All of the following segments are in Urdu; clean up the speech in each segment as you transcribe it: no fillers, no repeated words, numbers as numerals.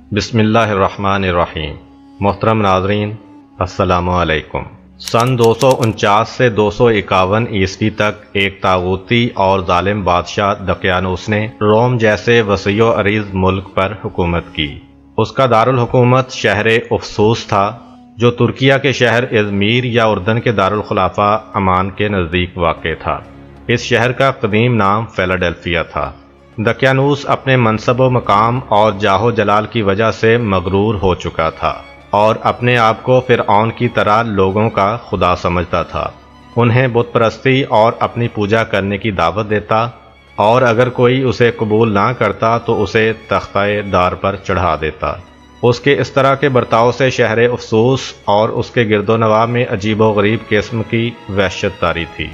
بسم اللہ الرحمن الرحیم۔ محترم ناظرین، السلام علیکم۔ سن 249 سے 251 عیسوی تک ایک طاغوتی اور ظالم بادشاہ دقیانوس نے روم جیسے وسیع و عریض ملک پر حکومت کی۔ اس کا دارالحکومت شہر افسوس تھا، جو ترکیہ کے شہر ازمیر یا اردن کے دارالخلافہ عمان کے نزدیک واقع تھا۔ اس شہر کا قدیم نام فیلاڈیلفیا تھا۔ دقیانوس اپنے منصب و مقام اور جاہ و جلال کی وجہ سے مغرور ہو چکا تھا اور اپنے آپ کو فرعون کی طرح لوگوں کا خدا سمجھتا تھا۔ انہیں بت پرستی اور اپنی پوجا کرنے کی دعوت دیتا، اور اگر کوئی اسے قبول نہ کرتا تو اسے تختہ دار پر چڑھا دیتا۔ اس کے اس طرح کے برتاؤ سے شہر افسوس اور اس کے گرد و نواح میں عجیب و غریب قسم کی وحشت طاری تھی۔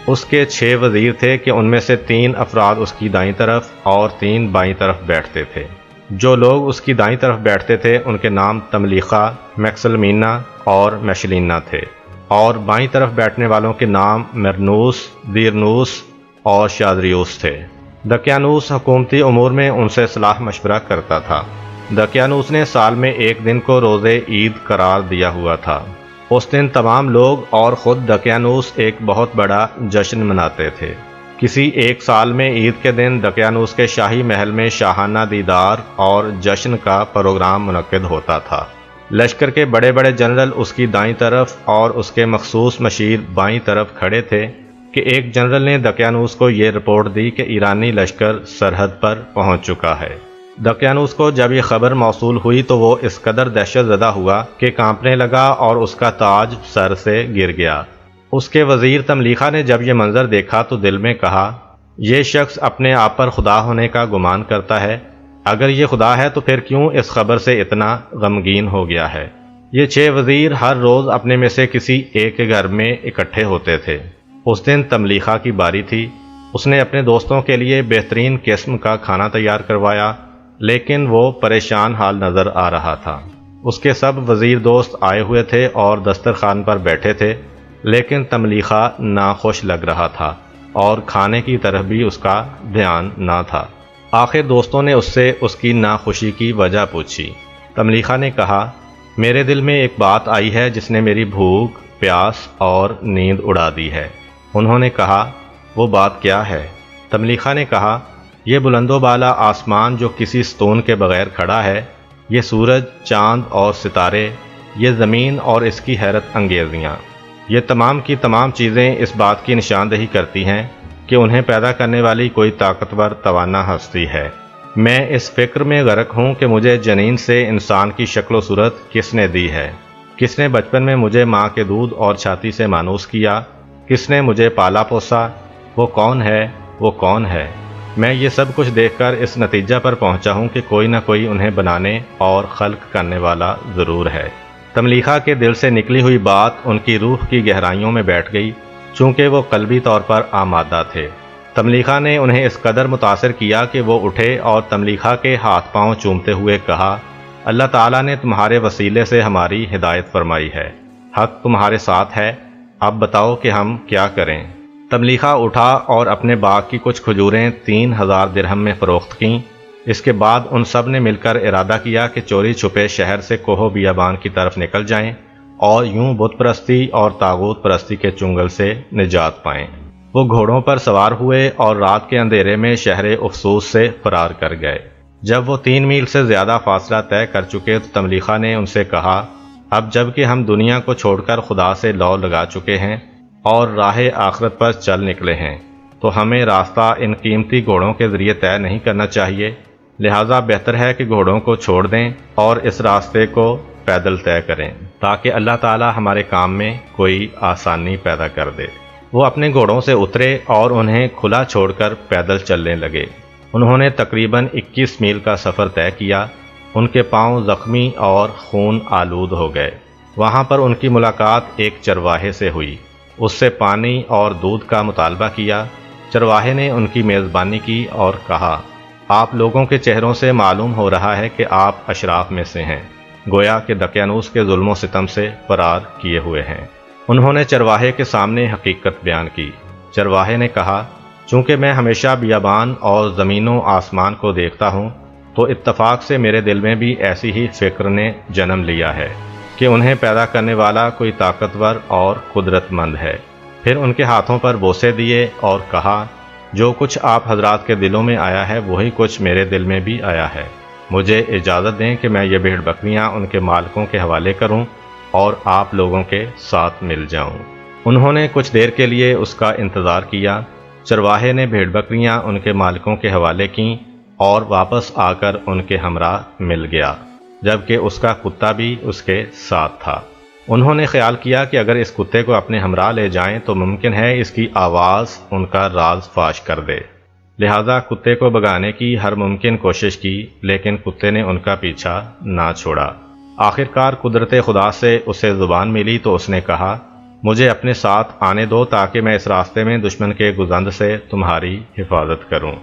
اس کے 6 وزیر تھے کہ ان میں سے 3 افراد اس کی دائیں طرف اور 3 بائیں طرف بیٹھتے تھے۔ جو لوگ اس کی دائیں طرف بیٹھتے تھے ان کے نام تملیخا، میکسلمینا اور میشلینا تھے، اور بائیں طرف بیٹھنے والوں کے نام مرنوس، دیرنوس اور شادریوس تھے۔ دقیانوس حکومتی امور میں ان سے صلاح مشورہ کرتا تھا۔ دقیانوس نے سال میں ایک دن کو روز عید قرار دیا ہوا تھا۔ اس دن تمام لوگ اور خود دقیانوس ایک بہت بڑا جشن مناتے تھے۔ کسی ایک سال میں عید کے دن دقیانوس کے شاہی محل میں شاہانہ دیدار اور جشن کا پروگرام منعقد ہوتا تھا۔ لشکر کے بڑے بڑے جنرل اس کی دائیں طرف اور اس کے مخصوص مشیر بائیں طرف کھڑے تھے کہ ایک جنرل نے دقیانوس کو یہ رپورٹ دی کہ ایرانی لشکر سرحد پر پہنچ چکا ہے۔ دقیانوس کو جب یہ خبر موصول ہوئی تو وہ اس قدر دہشت زدہ ہوا کہ کانپنے لگا اور اس کا تاج سر سے گر گیا۔ اس کے وزیر تملیخا نے جب یہ منظر دیکھا تو دل میں کہا، یہ شخص اپنے آپ پر خدا ہونے کا گمان کرتا ہے۔ اگر یہ خدا ہے تو پھر کیوں اس خبر سے اتنا غمگین ہو گیا ہے؟ یہ 6 وزیر ہر روز اپنے میں سے کسی ایک کے گھر میں اکٹھے ہوتے تھے۔ اس دن تملیخا کی باری تھی۔ اس نے اپنے دوستوں کے لیے بہترین قسم کا کھانا تیار کروایا، لیکن وہ پریشان حال نظر آ رہا تھا۔ اس کے سب وزیر دوست آئے ہوئے تھے اور دسترخوان پر بیٹھے تھے، لیکن تملیخا ناخوش لگ رہا تھا اور کھانے کی طرف بھی اس کا دھیان نہ تھا۔ آخر دوستوں نے اس سے اس کی ناخوشی کی وجہ پوچھی۔ تملیخا نے کہا، میرے دل میں ایک بات آئی ہے جس نے میری بھوک، پیاس اور نیند اڑا دی ہے۔ انہوں نے کہا، وہ بات کیا ہے؟ تملیخا نے کہا، یہ بلند و بالا آسمان جو کسی ستون کے بغیر کھڑا ہے، یہ سورج، چاند اور ستارے، یہ زمین اور اس کی حیرت انگیزیاں، یہ تمام کی تمام چیزیں اس بات کی نشاندہی کرتی ہیں کہ انہیں پیدا کرنے والی کوئی طاقتور توانا ہستی ہے۔ میں اس فکر میں غرق ہوں کہ مجھے جنین سے انسان کی شکل و صورت کس نے دی ہے؟ کس نے بچپن میں مجھے ماں کے دودھ اور چھاتی سے مانوس کیا؟ کس نے مجھے پالا پوسا؟ وہ کون ہے؟ وہ کون ہے؟ میں یہ سب کچھ دیکھ کر اس نتیجہ پر پہنچا ہوں کہ کوئی نہ کوئی انہیں بنانے اور خلق کرنے والا ضرور ہے۔ تملیخا کے دل سے نکلی ہوئی بات ان کی روح کی گہرائیوں میں بیٹھ گئی، چونکہ وہ قلبی طور پر آمادہ تھے۔ تملیخا نے انہیں اس قدر متاثر کیا کہ وہ اٹھے اور تملیخا کے ہاتھ پاؤں چومتے ہوئے کہا، اللہ تعالیٰ نے تمہارے وسیلے سے ہماری ہدایت فرمائی ہے، حق تمہارے ساتھ ہے، اب بتاؤ کہ ہم کیا کریں؟ تملیخا اٹھا اور اپنے باغ کی کچھ کھجوریں 3000 درہم میں فروخت کیں۔ اس کے بعد ان سب نے مل کر ارادہ کیا کہ چوری چھپے شہر سے کوہ و بیابان کی طرف نکل جائیں اور یوں بت پرستی اور طاغوت پرستی کے چنگل سے نجات پائیں۔ وہ گھوڑوں پر سوار ہوئے اور رات کے اندھیرے میں شہر افسوس سے فرار کر گئے۔ جب وہ 3 میل سے زیادہ فاصلہ طے کر چکے تو تملیخا نے ان سے کہا، اب جب کہ ہم دنیا کو چھوڑ کر خدا سے لو لگا چکے ہیں اور راہ آخرت پر چل نکلے ہیں، تو ہمیں راستہ ان قیمتی گھوڑوں کے ذریعے طے نہیں کرنا چاہیے، لہٰذا بہتر ہے کہ گھوڑوں کو چھوڑ دیں اور اس راستے کو پیدل طے کریں تاکہ اللہ تعالی ہمارے کام میں کوئی آسانی پیدا کر دے۔ وہ اپنے گھوڑوں سے اترے اور انہیں کھلا چھوڑ کر پیدل چلنے لگے۔ انہوں نے تقریباً 21 میل کا سفر طے کیا۔ ان کے پاؤں زخمی اور خون آلود ہو گئے۔ وہاں پر ان کی ملاقات ایک چرواہے سے ہوئی۔ اس سے پانی اور دودھ کا مطالبہ کیا۔ چرواہے نے ان کی میزبانی کی اور کہا، آپ لوگوں کے چہروں سے معلوم ہو رہا ہے کہ آپ اشراف میں سے ہیں، گویا کہ دقیانوس کے ظلم و ستم سے فرار کیے ہوئے ہیں۔ انہوں نے چرواہے کے سامنے حقیقت بیان کی۔ چرواہے نے کہا، چونکہ میں ہمیشہ بیابان اور زمین و آسمان کو دیکھتا ہوں تو اتفاق سے میرے دل میں بھی ایسی ہی فکر نے جنم لیا ہے کہ انہیں پیدا کرنے والا کوئی طاقتور اور قدرت مند ہے۔ پھر ان کے ہاتھوں پر بوسے دیے اور کہا، جو کچھ آپ حضرات کے دلوں میں آیا ہے وہی کچھ میرے دل میں بھی آیا ہے۔ مجھے اجازت دیں کہ میں یہ بھیڑ بکریاں ان کے مالکوں کے حوالے کروں اور آپ لوگوں کے ساتھ مل جاؤں۔ انہوں نے کچھ دیر کے لیے اس کا انتظار کیا۔ چرواہے نے بھیڑ بکریاں ان کے مالکوں کے حوالے کیں اور واپس آ کر ان کے ہمراہ مل گیا، جبکہ اس کا کتا بھی اس کے ساتھ تھا۔ انہوں نے خیال کیا کہ اگر اس کتے کو اپنے ہمراہ لے جائیں تو ممکن ہے اس کی آواز ان کا راز فاش کر دے، لہذا کتے کو بھگانے کی ہر ممکن کوشش کی، لیکن کتے نے ان کا پیچھا نہ چھوڑا۔ آخرکار قدرت خدا سے اسے زبان ملی تو اس نے کہا، مجھے اپنے ساتھ آنے دو تاکہ میں اس راستے میں دشمن کے گزند سے تمہاری حفاظت کروں۔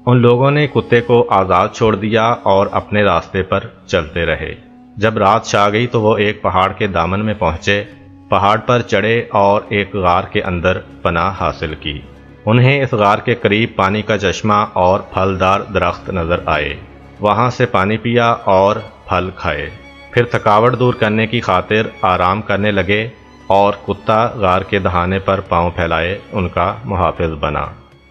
ان لوگوں نے کتے کو آزاد چھوڑ دیا اور اپنے راستے پر چلتے رہے۔ جب رات چھا گئی تو وہ ایک پہاڑ کے دامن میں پہنچے، پہاڑ پر چڑھے اور ایک غار کے اندر پناہ حاصل کی۔ انہیں اس غار کے قریب پانی کا چشمہ اور پھلدار درخت نظر آئے، وہاں سے پانی پیا اور پھل کھائے، پھر تھکاوٹ دور کرنے کی خاطر آرام کرنے لگے اور کتا غار کے دہانے پر پاؤں پھیلائے ان کا محافظ بنا۔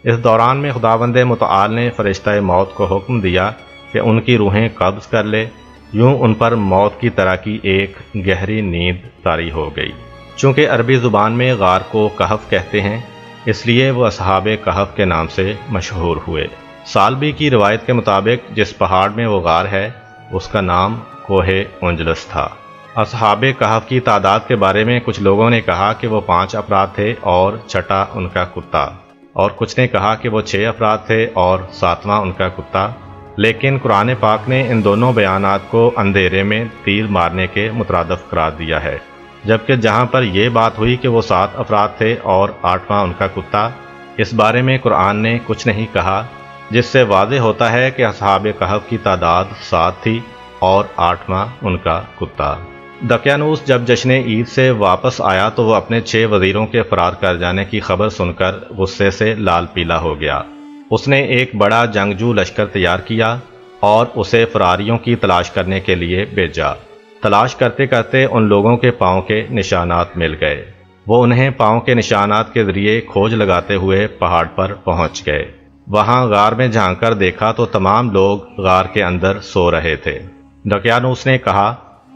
اس دوران میں خداوند متعال نے فرشتہ موت کو حکم دیا کہ ان کی روحیں قبض کر لے، یوں ان پر موت کی طرح کی ایک گہری نیند طاری ہو گئی۔ چونکہ عربی زبان میں غار کو کہف کہتے ہیں، اس لیے وہ اصحاب کہف کے نام سے مشہور ہوئے۔ سالبی کی روایت کے مطابق جس پہاڑ میں وہ غار ہے اس کا نام کوہ انجلس تھا۔ اصحاب کہف کی تعداد کے بارے میں کچھ لوگوں نے کہا کہ وہ 5 افراد تھے اور 6واں ان کا کتا، اور کچھ نے کہا کہ وہ 6 افراد تھے اور 7واں ان کا کتا، لیکن قرآن پاک نے ان دونوں بیانات کو اندھیرے میں تیر مارنے کے مترادف قرار دیا ہے، جبکہ جہاں پر یہ بات ہوئی کہ وہ 7 افراد تھے اور 8واں ان کا کتا، اس بارے میں قرآن نے کچھ نہیں کہا، جس سے واضح ہوتا ہے کہ اصحاب کہف کی تعداد 7 تھی اور 8واں ان کا کتا۔ دقیانوس جب جشن عید سے واپس آیا تو وہ اپنے 6 وزیروں کے فرار کر جانے کی خبر سن کر غصے سے لال پیلا ہو گیا۔ اس نے ایک بڑا جنگجو لشکر تیار کیا اور اسے فراریوں کی تلاش کرنے کے لیے بھیجا۔ تلاش کرتے کرتے ان لوگوں کے پاؤں کے نشانات مل گئے۔ وہ انہیں پاؤں کے نشانات کے ذریعے کھوج لگاتے ہوئے پہاڑ پر پہنچ گئے۔ وہاں غار میں جھانک کر دیکھا تو تمام لوگ غار کے اندر سو رہے تھے۔ دقیانوس نے کہا،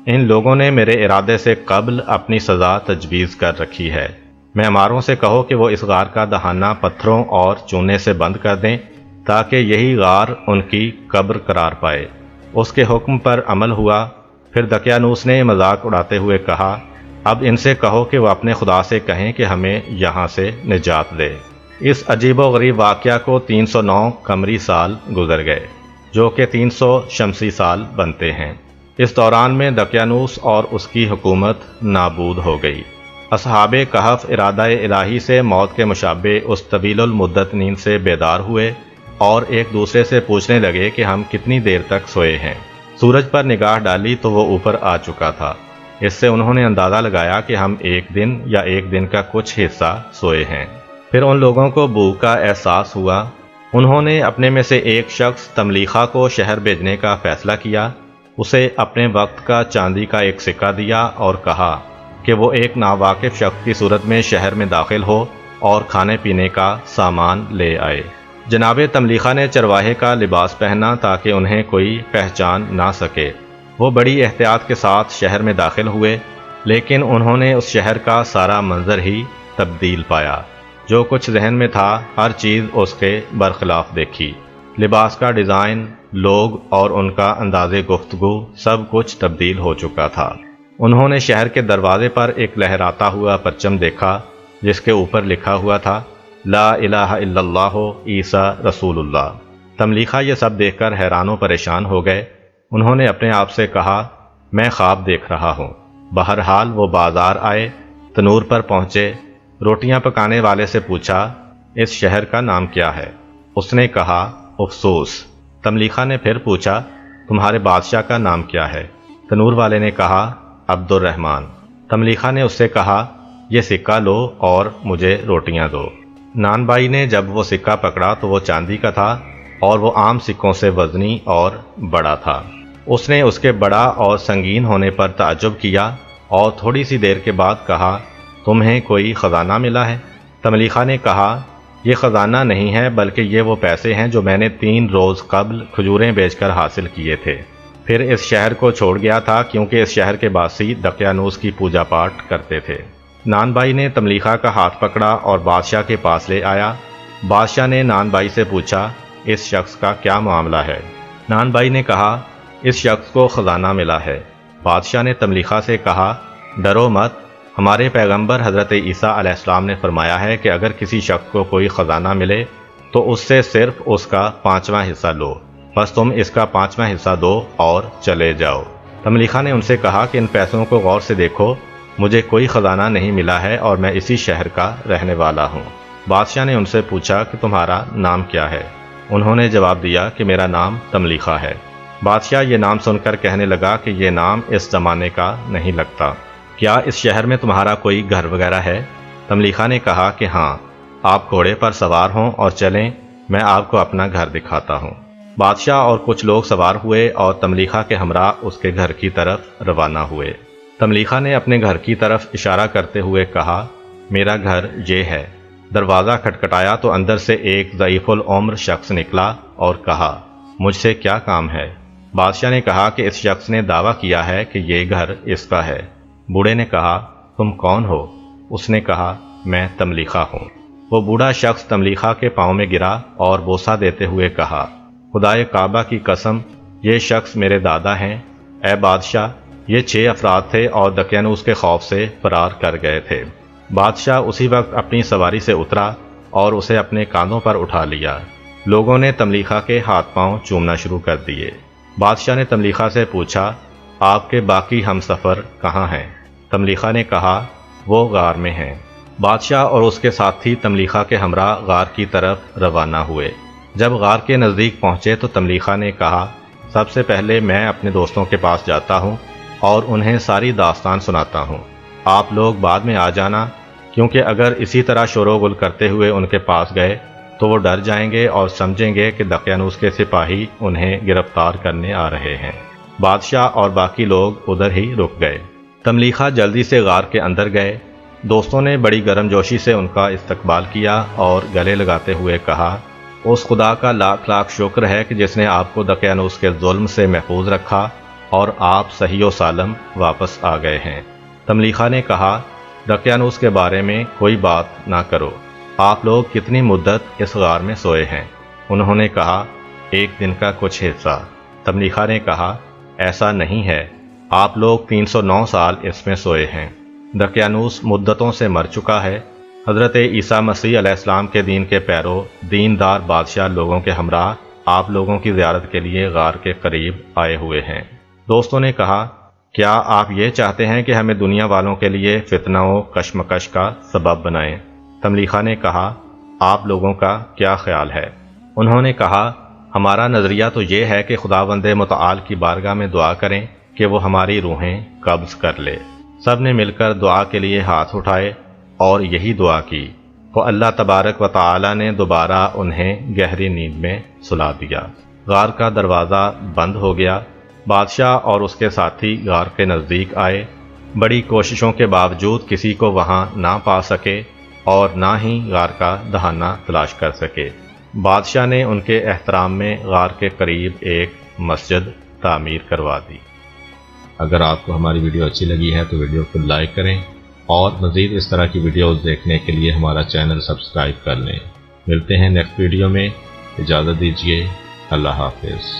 ان لوگوں نے میرے ارادے سے قبل اپنی سزا تجویز کر رکھی ہے۔ معماروں سے کہو کہ وہ اس غار کا دہانہ پتھروں اور چونے سے بند کر دیں تاکہ یہی غار ان کی قبر قرار پائے۔ اس کے حکم پر عمل ہوا۔ پھر دقیانوس نے مذاق اڑاتے ہوئے کہا، اب ان سے کہو کہ وہ اپنے خدا سے کہیں کہ ہمیں یہاں سے نجات دے۔ اس عجیب و غریب واقعہ کو 309 قمری سال گزر گئے، جو کہ 300 شمسی سال بنتے ہیں۔ اس دوران میں دقیانوس اور اس کی حکومت نابود ہو گئی۔ اصحاب کہف ارادہ الہی سے موت کے مشابہ اس طویل المدت نیند سے بیدار ہوئے اور ایک دوسرے سے پوچھنے لگے کہ ہم کتنی دیر تک سوئے ہیں۔ سورج پر نگاہ ڈالی تو وہ اوپر آ چکا تھا۔ اس سے انہوں نے اندازہ لگایا کہ ہم 1 دن یا 1 دن کا کچھ حصہ سوئے ہیں۔ پھر ان لوگوں کو بھوک کا احساس ہوا۔ انہوں نے اپنے میں سے ایک شخص تملیخہ کو شہر بھیجنے کا فیصلہ کیا۔ اسے اپنے وقت کا چاندی کا ایک سکہ دیا اور کہا کہ وہ ایک ناواقف شخص کی صورت میں شہر میں داخل ہو اور کھانے پینے کا سامان لے آئے۔ جناب تملیخہ نے چرواہے کا لباس پہنا تاکہ انہیں کوئی پہچان نہ سکے۔ وہ بڑی احتیاط کے ساتھ شہر میں داخل ہوئے، لیکن انہوں نے اس شہر کا سارا منظر ہی تبدیل پایا۔ جو کچھ ذہن میں تھا ہر چیز اس کے برخلاف دیکھی۔ لباس کا ڈیزائن، لوگ اور ان کا انداز گفتگو سب کچھ تبدیل ہو چکا تھا۔ انہوں نے شہر کے دروازے پر ایک لہراتا ہوا پرچم دیکھا جس کے اوپر لکھا ہوا تھا، لا الہ الا اللہ عیسیٰ رسول اللہ۔ تملیخہ یہ سب دیکھ کر حیران و پریشان ہو گئے۔ انہوں نے اپنے آپ سے کہا، میں خواب دیکھ رہا ہوں۔ بہرحال وہ بازار آئے، تنور پر پہنچے، روٹیاں پکانے والے سے پوچھا، اس شہر کا نام کیا ہے؟ اس نے کہا، افسوس۔ تملیخہ نے پھر پوچھا، تمہارے بادشاہ کا نام کیا ہے؟ تنور والے نے کہا، عبد الرحمن۔ تملیخہ نے اس سے کہا، یہ سکہ لو اور مجھے روٹیاں دو۔ نان بائی نے جب وہ سکہ پکڑا تو وہ چاندی کا تھا اور وہ عام سکوں سے وزنی اور بڑا تھا۔ اس نے اس کے بڑا اور سنگین ہونے پر تعجب کیا اور تھوڑی سی دیر کے بعد کہا، تمہیں کوئی خزانہ ملا ہے؟ تملیخہ نے کہا، یہ خزانہ نہیں ہے بلکہ یہ وہ پیسے ہیں جو میں نے 3 روز قبل کھجوریں بیچ کر حاصل کیے تھے۔ پھر اس شہر کو چھوڑ گیا تھا کیونکہ اس شہر کے باسی دقیانوس کی پوجا پاٹ کرتے تھے۔ نان بھائی نے تملیخہ کا ہاتھ پکڑا اور بادشاہ کے پاس لے آیا۔ بادشاہ نے نان بھائی سے پوچھا، اس شخص کا کیا معاملہ ہے؟ نان بھائی نے کہا، اس شخص کو خزانہ ملا ہے۔ بادشاہ نے تملیخہ سے کہا، ڈرو مت، ہمارے پیغمبر حضرت عیسیٰ علیہ السلام نے فرمایا ہے کہ اگر کسی شخص کو کوئی خزانہ ملے تو اس سے صرف اس کا 5واں حصہ لو، بس تم اس کا 5واں حصہ دو اور چلے جاؤ۔ تملیخہ نے ان سے کہا کہ ان پیسوں کو غور سے دیکھو، مجھے کوئی خزانہ نہیں ملا ہے اور میں اسی شہر کا رہنے والا ہوں۔ بادشاہ نے ان سے پوچھا کہ تمہارا نام کیا ہے؟ انہوں نے جواب دیا کہ میرا نام تملیخہ ہے۔ بادشاہ یہ نام سن کر کہنے لگا کہ یہ نام اس زمانے کا نہیں لگتا، کیا اس شہر میں تمہارا کوئی گھر وغیرہ ہے؟ تملیخہ نے کہا کہ ہاں، آپ گھوڑے پر سوار ہوں اور چلیں، میں آپ کو اپنا گھر دکھاتا ہوں۔ بادشاہ اور کچھ لوگ سوار ہوئے اور تملیخہ کے ہمراہ اس کے گھر کی طرف روانہ ہوئے۔ تملیخہ نے اپنے گھر کی طرف اشارہ کرتے ہوئے کہا، میرا گھر یہ ہے۔ دروازہ کھٹکھٹایا تو اندر سے ایک ضعیف العمر شخص نکلا اور کہا، مجھ سے کیا کام ہے؟ بادشاہ نے کہا کہ اس شخص نے دعویٰ کیا ہے کہ یہ گھر اس کا ہے۔ بوڑھے نے کہا، تم کون ہو؟ اس نے کہا، میں تملیخہ ہوں۔ وہ بوڑھا شخص تملیخہ کے پاؤں میں گرا اور بوسہ دیتے ہوئے کہا، خدائے کعبہ کی قسم، یہ شخص میرے دادا ہیں۔ اے بادشاہ، یہ 6 افراد تھے اور دقیانوس کے خوف سے فرار کر گئے تھے۔ بادشاہ اسی وقت اپنی سواری سے اترا اور اسے اپنے کاندھوں پر اٹھا لیا۔ لوگوں نے تملیخہ کے ہاتھ پاؤں چومنا شروع کر دیے۔ بادشاہ نے تملیخہ سے پوچھا، آپ کے باقی ہم سفر کہاں ہیں؟ تملیخہ نے کہا، وہ غار میں ہیں۔ بادشاہ اور اس کے ساتھی تملیخہ کے ہمراہ غار کی طرف روانہ ہوئے۔ جب غار کے نزدیک پہنچے تو تملیخہ نے کہا، سب سے پہلے میں اپنے دوستوں کے پاس جاتا ہوں اور انہیں ساری داستان سناتا ہوں۔ آپ لوگ بعد میں آ جانا، کیونکہ اگر اسی طرح شور و غل کرتے ہوئے ان کے پاس گئے تو وہ ڈر جائیں گے اور سمجھیں گے کہ دقیانوس کے سپاہی انہیں گرفتار کرنے آ رہے ہیں۔ بادشاہ اور باقی لوگ ادھر ہی رک گئے۔ تملیخہ جلدی سے غار کے اندر گئے۔ دوستوں نے بڑی گرم جوشی سے ان کا استقبال کیا اور گلے لگاتے ہوئے کہا، اس خدا کا لاکھ لاکھ شکر ہے کہ جس نے آپ کو دقیانوس کے ظلم سے محفوظ رکھا اور آپ صحیح و سالم واپس آ گئے ہیں۔ تملیخہ نے کہا، دقیانوس کے بارے میں کوئی بات نہ کرو۔ آپ لوگ کتنی مدت اس غار میں سوئے ہیں؟ انہوں نے کہا، 1 دن کا کچھ حصہ۔ تملیخہ نے کہا، ایسا نہیں ہے، آپ لوگ 309 سال اس میں سوئے ہیں۔ دقیانوس مدتوں سے مر چکا ہے۔ حضرت عیسیٰ مسیح علیہ السلام کے دین کے پیرو دیندار بادشاہ لوگوں کے ہمراہ آپ لوگوں کی زیارت کے لیے غار کے قریب آئے ہوئے ہیں۔ دوستوں نے کہا، کیا آپ یہ چاہتے ہیں کہ ہمیں دنیا والوں کے لیے فتنہ و کشمکش کا سبب بنائیں؟ تملیخہ نے کہا، آپ لوگوں کا کیا خیال ہے؟ انہوں نے کہا، ہمارا نظریہ تو یہ ہے کہ خداوند متعال کی بارگاہ میں دعا کریں کہ وہ ہماری روحیں قبض کر لے۔ سب نے مل کر دعا کے لیے ہاتھ اٹھائے اور یہی دعا کی تو اللہ تبارک و تعالی نے دوبارہ انہیں گہری نیند میں سلا دیا۔ غار کا دروازہ بند ہو گیا۔ بادشاہ اور اس کے ساتھی غار کے نزدیک آئے۔ بڑی کوششوں کے باوجود کسی کو وہاں نہ پا سکے اور نہ ہی غار کا دہانہ تلاش کر سکے۔ بادشاہ نے ان کے احترام میں غار کے قریب ایک مسجد تعمیر کروا دی۔ اگر آپ کو ہماری ویڈیو اچھی لگی ہے تو ویڈیو کو لائک کریں اور مزید اس طرح کی ویڈیوز دیکھنے کے لیے ہمارا چینل سبسکرائب کر لیں۔ ملتے ہیں نیکسٹ ویڈیو میں، اجازت دیجیے، اللہ حافظ۔